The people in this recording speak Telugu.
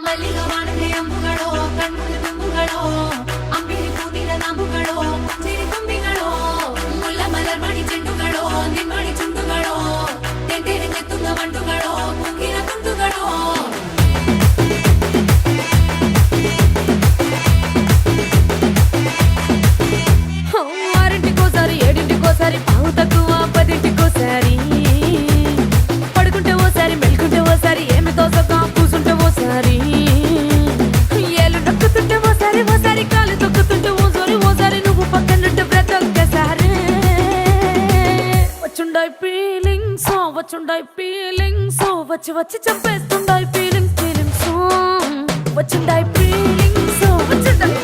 ಮಲ್ಲಿಗ ವಾಣದೆ ಅಂಬುಗಳೋ ಕಣ್ಮುಳ ತುಂಬುಗಳೋ ಅಂಬಿಳಿ ಕೂದಿನ ನಾಂಬುಗಳೋ ಚಿರಿ ತುಂಬಿಗಳೋ ಮುಲ್ಲ ಮಲರ್ ಮಣಿ ಚೆಂಡುಗಳೋ ನಿಮ್ಮಣಿ ಚುಂಡುಗಳೋ ತೆಂಟೆರೆ ಚೆತ್ತುಂಗ ಮಂಟುಗಳೋ ಕುಂಗಿನ ತುಂಡುಗಳೋ ఆరింటికోసారి ఏడింటికోసారి పావు తక్కువ పదింటికోసారి పడుకుంటే ఓసారి మెలుకుంటే ఓసారి ఏమి తోసక కూసుంటే ఓసారి ఏలు నొక్కుతుంటే ఓసారి ఓసారి కాలు తొక్కుతుంటే ఓసారి నువ్వు పక్కనుంటే బ్రతొక్కసారి వచ్చుండాయి ఫీలింగ్స్ వచ్చి వచ్చి చంపేస్తుండాయి ఫీలింగ్స్ వచ్చుండాయి ఫీలింగ్స్ వచ్చుండాయి